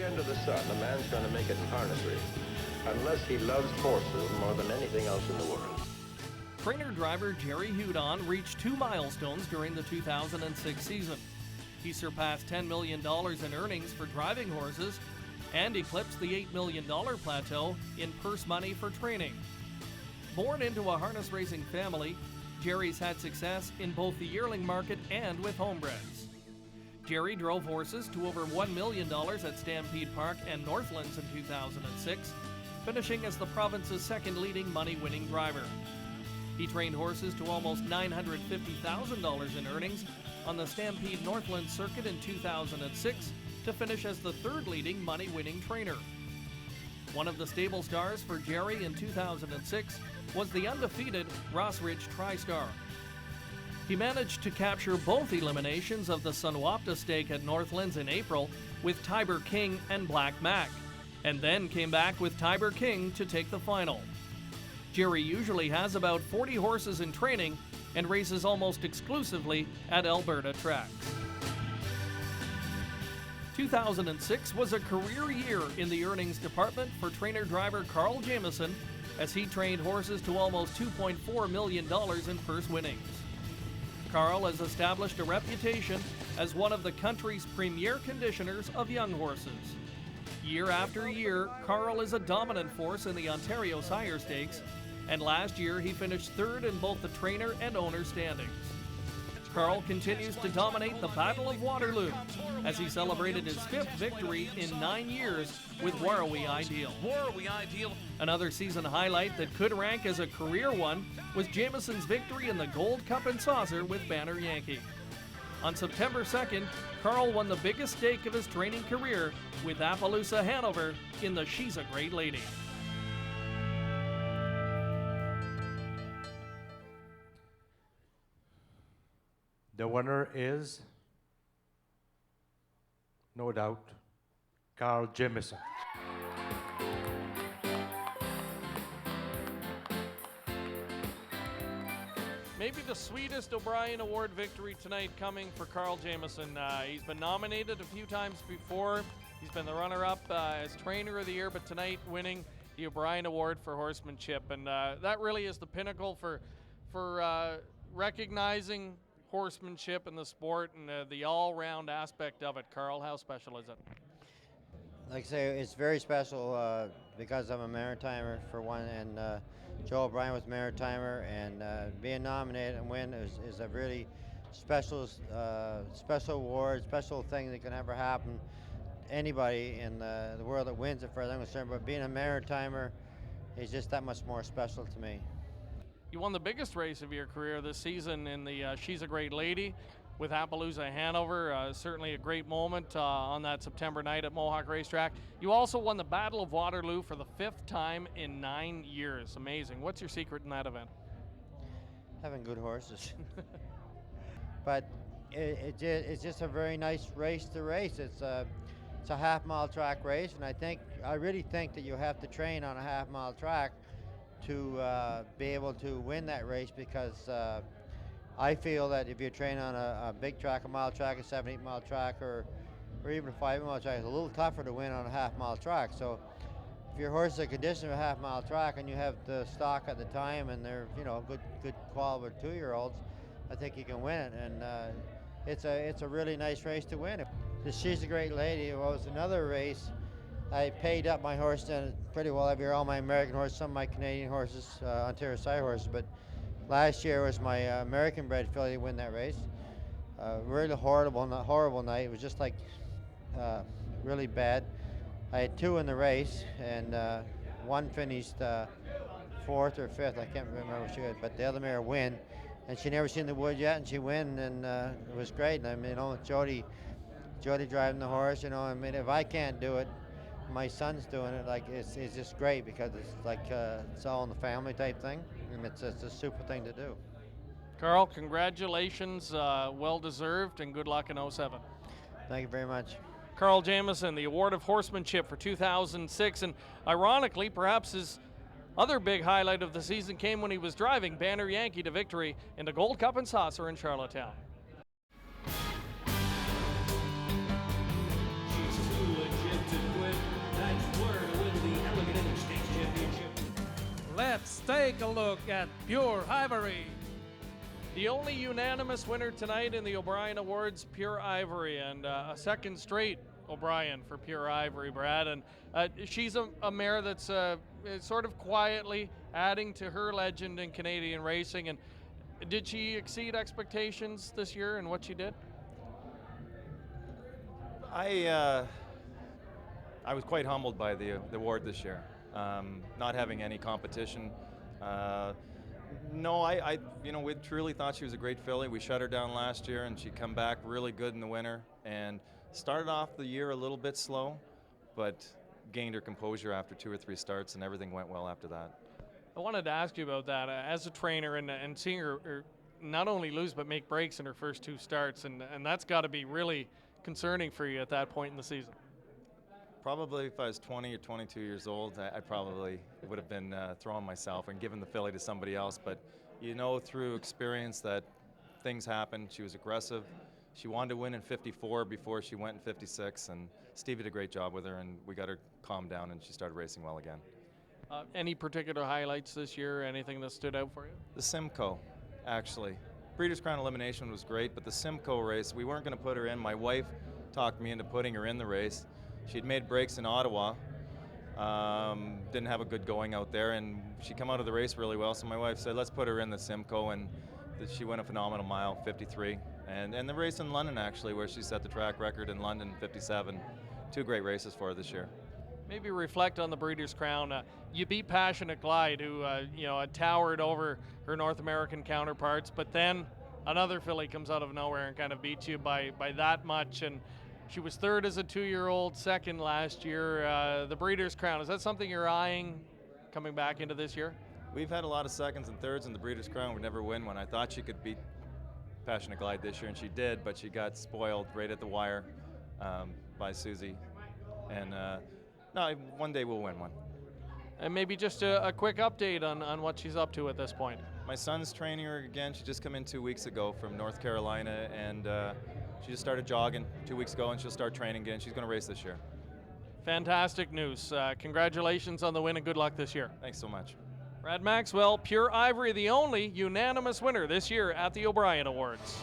day under the sun, a man's going to make it in harness racing, unless he loves horses more than anything else in the world. Trainer-driver Jerry Hudon reached 2 milestones during the 2006 season. He surpassed $10 million in earnings for driving horses and eclipsed the $8 million plateau in purse money for training. Born into a harness racing family, Jerry's had success in both the yearling market and with homebreds. Jerry drove horses to over $1 million at Stampede Park and Northlands in 2006, finishing as the province's second leading money-winning driver. He trained horses to almost $950,000 in earnings on the Stampede Northland circuit in 2006 to finish as the third leading money-winning trainer. One of the stable stars for Jerry in 2006 was the undefeated Ross Ridge TriStar. He managed to capture both eliminations of the Sunwapta Stake at Northlands in April with Tiber King and Black Mac, and then came back with Tiber King to take the final. Jerry usually has about 40 horses in training and races almost exclusively at Alberta tracks. 2006 was a career year in the earnings department for trainer-driver Carl Jamieson as he trained horses to almost $2.4 million in purse winnings. Carl has established a reputation as one of the country's premier conditioners of young horses. Year after year, Carl is a dominant force in the Ontario Sire Stakes, and last year he finished third in both the trainer and owner standings. Carl continues to dominate the Battle of Waterloo as he celebrated his 5th victory in 9 years with Warrawee Ideal. Another season highlight that could rank as a career one was Jamieson's victory in the Gold Cup and Saucer with Banner Yankee. On September 2nd, Carl won the biggest stake of his training career with Appaloosa Hanover in the She's a Great Lady. The winner is, no doubt, Carl Jamieson. Maybe the sweetest O'Brien Award victory tonight coming for Carl Jamieson. He's been nominated a few times before. He's been the runner-up as Trainer of the Year, but tonight winning the O'Brien Award for horsemanship. And that really is the pinnacle for recognizing horsemanship in the sport and the all-round aspect of it. Carl, how special is it? Like I say, it's very special because I'm a maritimer for one, and Joe O'Brien was a maritimer, and being nominated and win is a really special award, special thing that can ever happen to anybody in the world that wins it, for as I'm concerned. But being a maritimer is just that much more special to me. You won the biggest race of your career this season in the She's a Great Lady with Appaloosa Hanover. Certainly a great moment on that September night at Mohawk Racetrack. You also won the Battle of Waterloo for the 5th time in 9 years. Amazing. What's your secret in that event? Having good horses. But it's just a very nice race to race. It's a half-mile track race, and I really think that you have to train on a half-mile track to be able to win that race, because I feel that if you train on a big track, a mile track, a 7-8 mile track, or even a 5-mile track, it's a little tougher to win on a half-mile track. So if your horse is a condition of a half-mile track and you have the stock at the time and they're good quality 2-year-olds, I think you can win it. And it's a really nice race to win. She's a Great Lady was another race. I paid up my horse pretty well every year, all my American horses, some of my Canadian horses, Ontario Sire horses, but last year was my American bred filly to win that race. Really horrible night. It was just like really bad. I had 2 in the race, and one finished 4th or 5th. I can't remember what she was, but the other mare win, and she never seen the wood yet, and she win, and it was great. And I mean, Jody driving the horse. I mean, if I can't do it, my son's doing it. Like it's just great, because it's like it's all in the family type thing, and it's a super thing to do. Carl, congratulations, well deserved, and good luck in 07. Thank you very much. Carl Jamieson, the Award of Horsemanship for 2006, and ironically, perhaps his other big highlight of the season came when he was driving Banner Yankee to victory in the Gold Cup and Saucer in Charlottetown. She's too legit to quit. let's take a look at Pure Ivory. The only unanimous winner tonight in the O'Brien Awards, Pure Ivory, and a second straight O'Brien for Pure Ivory, Brad. And she's a mare that's sort of quietly adding to her legend in Canadian racing. And did she exceed expectations this year in what she did? I was quite humbled by the award this year, not having any competition. No, we truly thought she was a great filly. We shut her down last year, and she come back really good in the winter. And started off the year a little bit slow, but gained her composure after 2 or 3 starts, and everything went well after that. I wanted to ask you about that as a trainer and seeing her not only lose but make breaks in her first 2 starts, and that's got to be really concerning for you at that point in the season. Probably if I was 20 or 22 years old, I probably would have been throwing myself and giving the filly to somebody else. But you know through experience that things happen. She was aggressive. She wanted to win in 54 before she went in 56, and Stevie did a great job with her, and we got her calmed down, and she started racing well again. Any particular highlights this year? Anything that stood out for you? The Simcoe, actually. Breeders' Crown Elimination was great, but the Simcoe race, we weren't going to put her in. My wife talked me into putting her in the race. She'd made breaks in Ottawa, didn't have a good going out there, and she come out of the race really well, so my wife said, let's put her in the Simcoe, and she went a phenomenal mile, 53. And the race in London, actually, where she set the track record in London, 57. 2 great races for her this year. Maybe reflect on the Breeders' Crown. You beat Passionate Glide, who had towered over her North American counterparts, but then another filly comes out of nowhere and kind of beats you by that much. And she was 3rd as a 2-year-old, 2nd last year. The Breeders' Crown, is that something you're eyeing coming back into this year? We've had a lot of 2nds and 3rds in the Breeders' Crown. We never win one. I thought she could beat Passionate Glide this year, and she did, but she got spoiled right at the wire by Susie. And no, one day we'll win one. And maybe just a quick update on what she's up to at this point. My son's training her again. She just come in 2 weeks ago from North Carolina, and she just started jogging 2 weeks ago, and she'll start training again. She's going to race this year. Fantastic news. Congratulations on the win and good luck this year. Thanks so much. Brad Maxwell, Pure Ivory, the only unanimous winner this year at the O'Brien Awards.